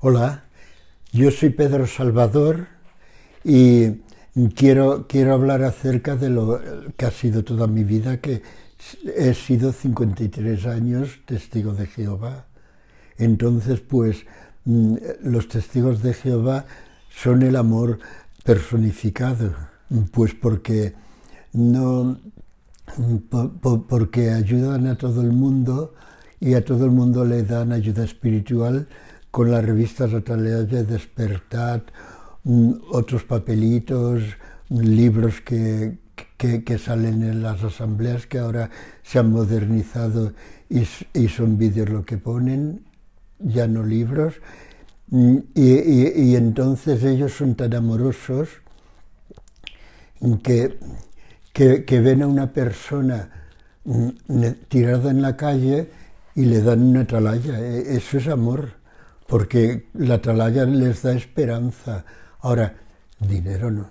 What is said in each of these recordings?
Hola, yo soy Pedro Salvador y quiero hablar acerca de lo que ha sido toda mi vida, que he sido 53 años testigo de Jehová. Entonces, pues, los testigos de Jehová son el amor personificado, pues porque no, porque ayudan a todo el mundo y a todo el mundo le dan ayuda espiritual con las revistas Atalaya, Despertat, otros papelitos, libros que salen en las asambleas, que ahora se han modernizado y son vídeos lo que ponen, ya no libros. Y entonces ellos son tan amorosos que ven a una persona tirada en la calle y le dan una atalaya. Eso es amor, porque la atalaya les da esperanza. Ahora, dinero no.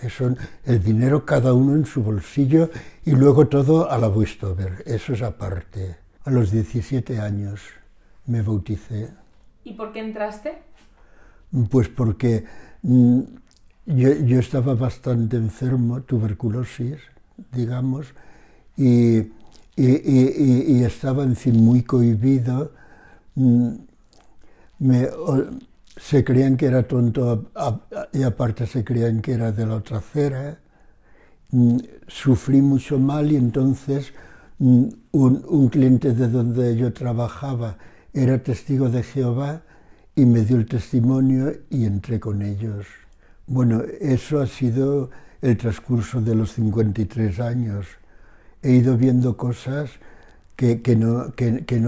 Eso, el dinero cada uno en su bolsillo y luego todo a la Westover. Eso es aparte. A los 17 años me bauticé. ¿Y por qué entraste? Pues porque yo estaba bastante enfermo, tuberculosis, digamos, y estaba, en fin, muy cohibido. Se creían que era tonto y aparte se creían que era de la otra acera. Sufrí mucho mal y entonces un cliente de donde yo trabajaba era testigo de Jehová y me dio el testimonio y entré con ellos. Bueno, eso ha sido el transcurso de los 53 años. He ido viendo cosas que no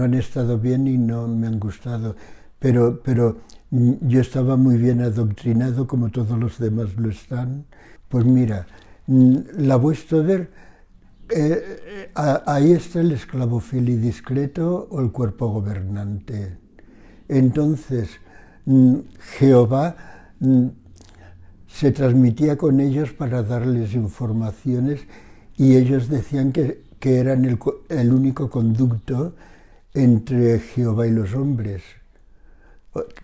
han estado bien y no me han gustado, pero yo estaba muy bien adoctrinado, como todos los demás lo están. Pues mira, la Westover, ahí está el esclavofili discreto o el cuerpo gobernante. Entonces, Jehová se transmitía con ellos para darles informaciones y ellos decían que eran el único conducto entre Jehová y los hombres,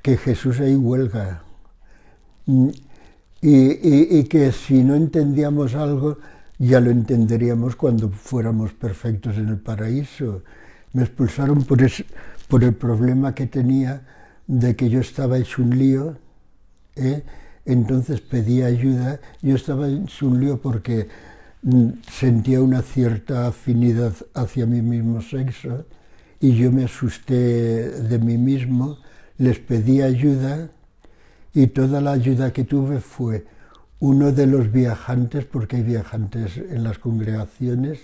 que Jesús ahí huelga. Y que si no entendíamos algo, ya lo entenderíamos cuando fuéramos perfectos en el paraíso. Me expulsaron por el problema que tenía de que yo estaba hecho un lío, entonces pedí ayuda. Yo estaba hecho un lío porque sentía una cierta afinidad hacia mi mismo sexo y yo me asusté de mí mismo, les pedí ayuda y toda la ayuda que tuve fue uno de los viajantes, porque hay viajantes en las congregaciones.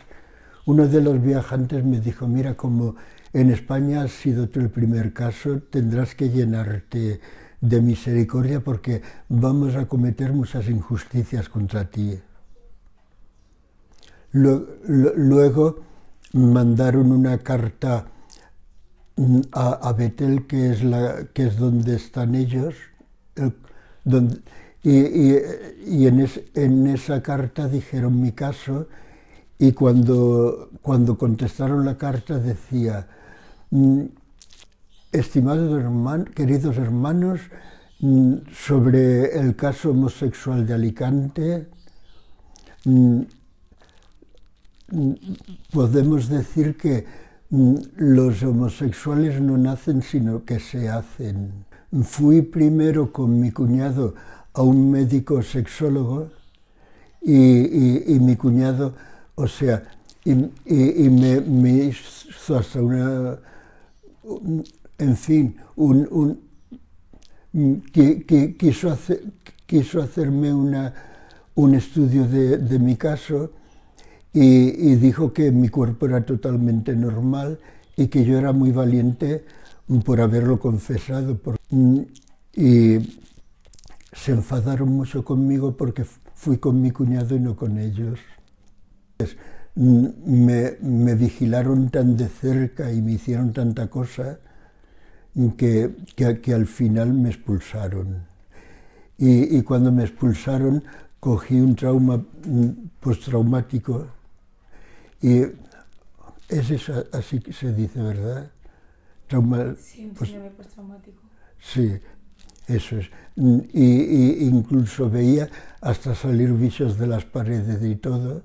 Uno de los viajantes me dijo: mira, como en España has sido tú el primer caso, tendrás que llenarte de misericordia porque vamos a cometer muchas injusticias contra ti. Luego mandaron una carta a Betel, que es donde están ellos, y en esa carta dijeron mi caso. Y cuando contestaron la carta decía: estimados queridos hermanos, sobre el caso homosexual de Alicante, podemos decir que los homosexuales no nacen, sino que se hacen. Fui primero con mi cuñado a un médico sexólogo y mi cuñado, o sea, me hizo hasta una, en fin, quiso hacerme un estudio de mi caso y dijo que mi cuerpo era totalmente normal y que yo era muy valiente por haberlo confesado. Y se enfadaron mucho conmigo porque fui con mi cuñado y no con ellos. Me vigilaron tan de cerca y me hicieron tanta cosa que al final me expulsaron. Y cuando me expulsaron cogí un trauma postraumático y es eso, así que se dice, ¿verdad? Sí, un síndrome postraumático. Sí, Eso es. Incluso veía hasta salir bichos de las paredes y todo.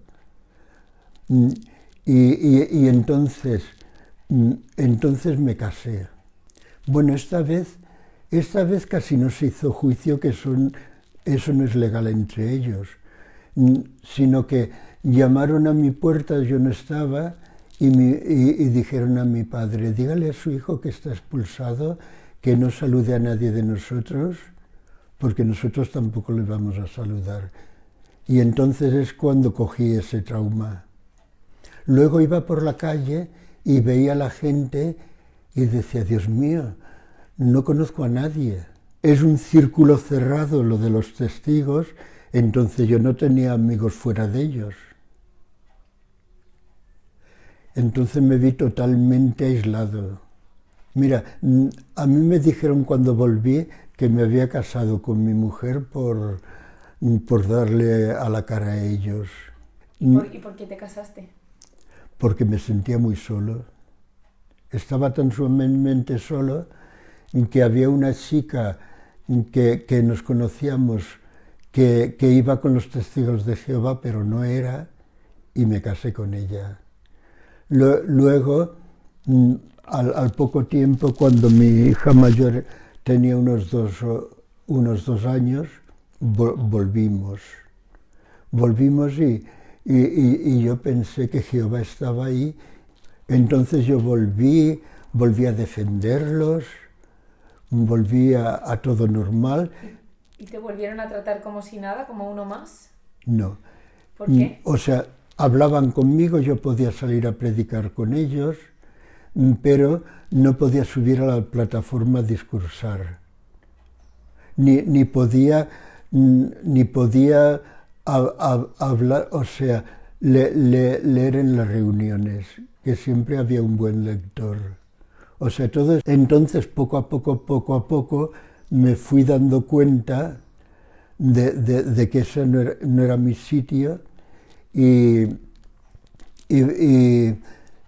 Y entonces me casé. Bueno, esta vez casi no se hizo juicio, que eso no es legal entre ellos, sino que llamaron a mi puerta, yo no estaba, y dijeron a mi padre, dígale a su hijo que está expulsado, que no salude a nadie de nosotros, porque nosotros tampoco le vamos a saludar. Y entonces es cuando cogí ese trauma. Luego iba por la calle y veía a la gente y decía, Dios mío, no conozco a nadie. Es un círculo cerrado lo de los testigos, entonces yo no tenía amigos fuera de ellos. Entonces me vi totalmente aislado. Mira, a mí me dijeron cuando volví que me había casado con mi mujer por darle a la cara a ellos. ¿Y por qué te casaste? Porque me sentía muy solo. Estaba tan sumamente solo que había una chica que nos conocíamos que iba con los testigos de Jehová, pero no era, y me casé con ella. Luego, al poco tiempo, cuando mi hija mayor tenía unos dos años, volvimos. Volvimos y yo pensé que Jehová estaba ahí. Entonces yo volví a defenderlos, volví a todo normal. ¿Y te volvieron a tratar como si nada, como uno más? No. ¿Por qué? O sea, hablaban conmigo, yo podía salir a predicar con ellos, pero no podía subir a la plataforma a discursar. Ni podía hablar, o sea, leer en las reuniones, que siempre había un buen lector. O sea, todo. Entonces, poco a poco, me fui dando cuenta de que ese no era mi sitio, y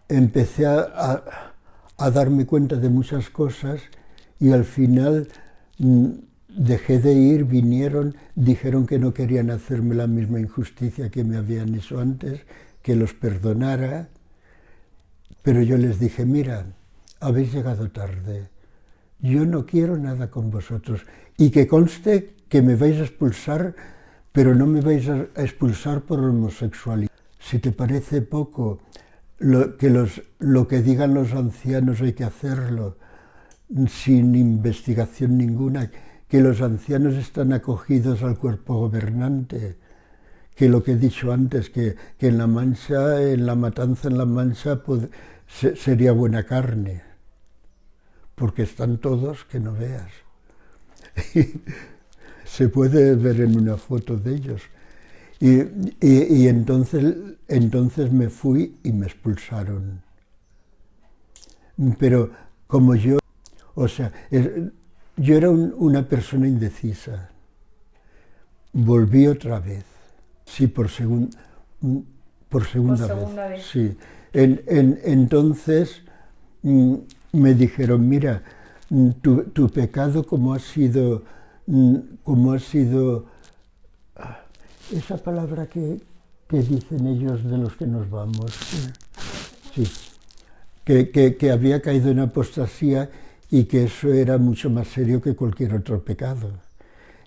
empecé a darme cuenta de muchas cosas, y al final dejé de ir, vinieron, dijeron que no querían hacerme la misma injusticia que me habían hecho antes, que los perdonara, pero yo les dije, mira, habéis llegado tarde, yo no quiero nada con vosotros, y que conste que me vais a expulsar, pero no me vais a expulsar por homosexualidad. Si te parece poco lo que digan los ancianos, hay que hacerlo sin investigación ninguna, que los ancianos están acogidos al cuerpo gobernante, que lo que he dicho antes, que en la matanza en la Mancha sería buena carne, porque están todos que no veas. Se puede ver en una foto de ellos. Y entonces me fui y me expulsaron. Pero como yo, o sea, yo era una persona indecisa. Volví otra vez. Sí, por segunda vez. Sí. Entonces me dijeron, mira, tu pecado como ha sido esa palabra que dicen ellos de los que nos vamos, sí, que había caído en apostasía y que eso era mucho más serio que cualquier otro pecado.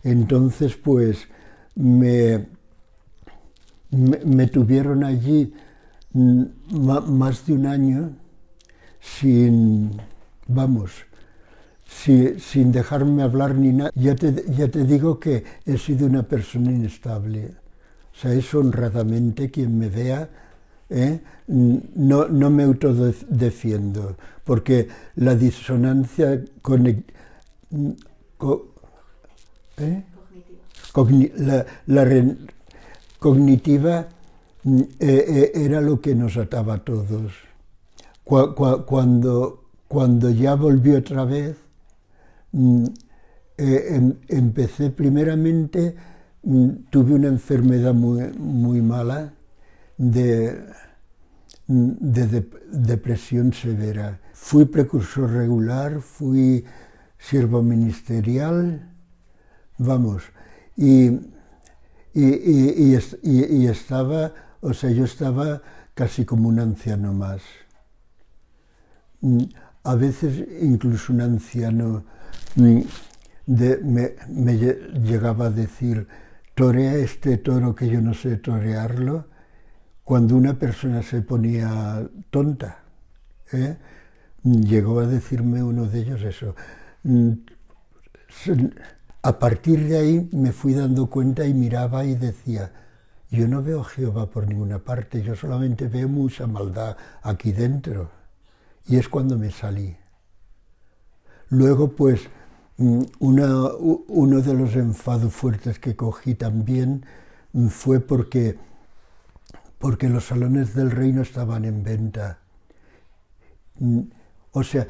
Entonces, pues, me tuvieron allí más de un año sin dejarme hablar ni nada. Ya te digo que he sido una persona inestable. O sea, eso honradamente, quien me vea, no me autodefiendo, porque la disonancia cognitiva era lo que nos ataba a todos. Cuando ya volví otra vez, empecé primeramente, tuve una enfermedad muy mala de depresión severa. Fui precursor regular, fui siervo ministerial, vamos, y, y estaba, o sea, yo estaba casi como un anciano más. A veces incluso un anciano me llegaba a decir, torea este toro que yo no sé torearlo, cuando una persona se ponía tonta. Llegó a decirme uno de ellos eso. A partir de ahí me fui dando cuenta y miraba y decía, yo no veo a Jehová por ninguna parte, yo solamente veo mucha maldad aquí dentro. Y es cuando me salí. Luego, pues, uno de los enfados fuertes que cogí también fue porque los salones del reino estaban en venta. O sea,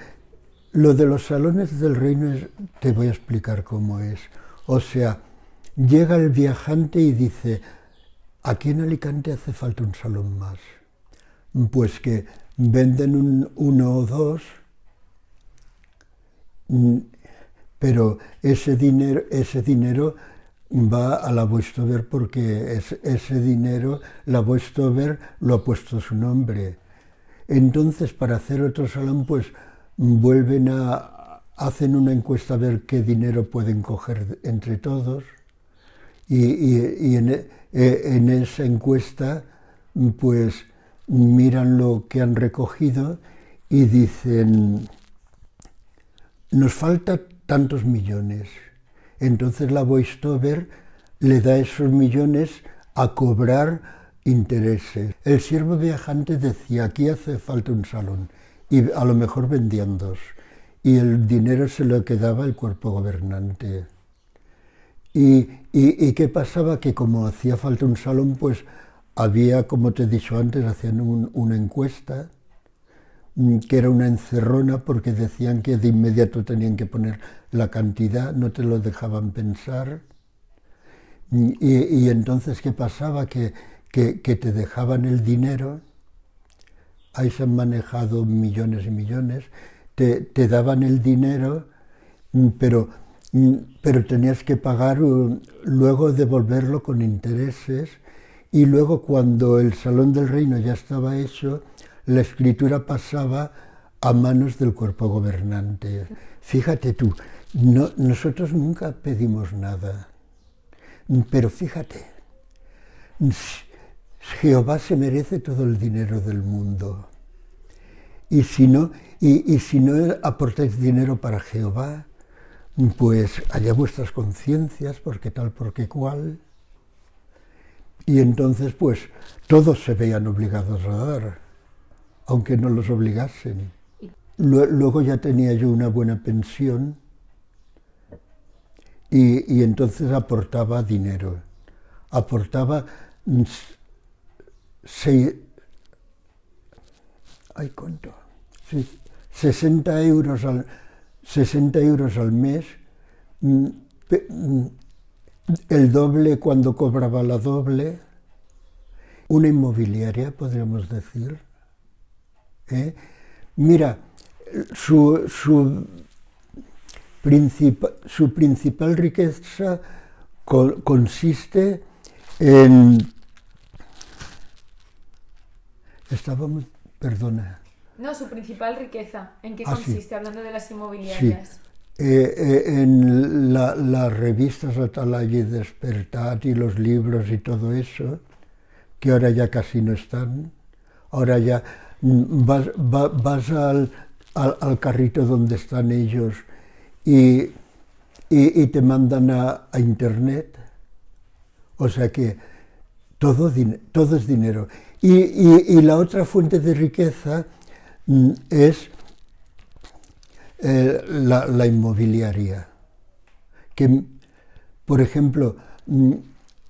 lo de los salones del reino te voy a explicar cómo es. O sea, llega el viajante y dice, aquí en Alicante hace falta un salón más. Pues que venden uno o dos, pero ese dinero va a la Voice-Over porque ese dinero la Voice-Over lo ha puesto su nombre. Entonces, para hacer otro salón, pues hacen una encuesta a ver qué dinero pueden coger entre todos y en esa encuesta, pues miran lo que han recogido y dicen, nos falta tantos millones. Entonces la Voice-Over le da esos millones a cobrar intereses. El siervo viajante decía, aquí hace falta un salón, y a lo mejor vendían dos, y el dinero se lo quedaba el cuerpo gobernante. ¿Y qué pasaba? Que como hacía falta un salón, pues había, como te he dicho antes, hacían una encuesta, que era una encerrona, porque decían que de inmediato tenían que poner la cantidad, no te lo dejaban pensar. Y entonces, ¿qué pasaba? Que te dejaban el dinero, ahí se han manejado millones y millones, te daban el dinero, pero tenías que pagar, luego devolverlo con intereses, y luego cuando el Salón del Reino ya estaba hecho, la escritura pasaba a manos del cuerpo gobernante. Fíjate tú, nosotros nunca pedimos nada, pero fíjate, Jehová se merece todo el dinero del mundo. Y si no aportáis dinero para Jehová, pues allá vuestras conciencias, porque tal, porque cual. Y entonces, pues, todos se veían obligados a dar, aunque no los obligasen. Luego ya tenía yo una buena pensión y entonces aportaba dinero. Aportaba 60 euros al mes, el doble cuando cobraba la doble, una inmobiliaria, podríamos decir. Mira, su principal riqueza consiste en... Perdona. No, su principal riqueza. ¿En qué Sí. consiste? Hablando de las inmobiliarias. Sí. En las revistas Atalaya y Despertar y los libros y todo eso, que ahora ya casi no están. Ahora ya vas al carrito donde están ellos y te mandan a internet. O sea que todo es dinero. Y la otra fuente de riqueza es la inmobiliaria. Que, por ejemplo,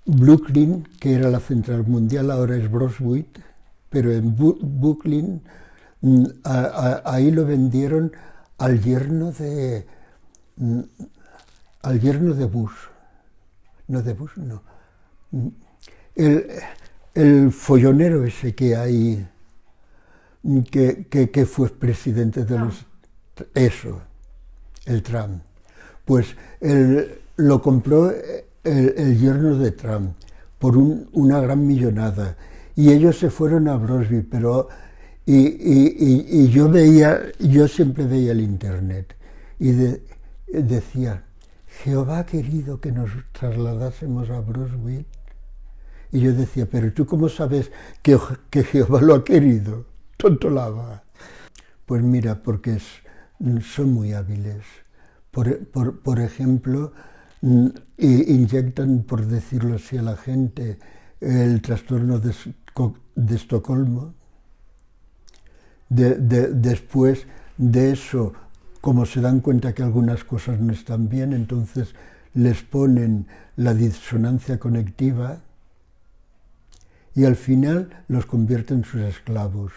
Brooklyn, que era la central mundial, ahora es Brunswick, pero en Brooklyn ahí lo vendieron al yerno de Bush. No de Bush, no. El follonero ese que hay, que fue presidente de los... Eso, el Trump. Pues lo compró el yerno de Trump por una gran millonada y ellos se fueron a Brosby, pero y yo siempre veía el internet y decía, Jehová ha querido que nos trasladásemos a Brosby. Y yo decía, pero ¿tú cómo sabes que Jehová lo ha querido? Tontolaba. Pues mira, porque son muy hábiles. Por ejemplo, inyectan, por decirlo así, a la gente el trastorno de Estocolmo. Después de eso, como se dan cuenta que algunas cosas no están bien, entonces les ponen la disonancia conectiva y al final los convierten en sus esclavos.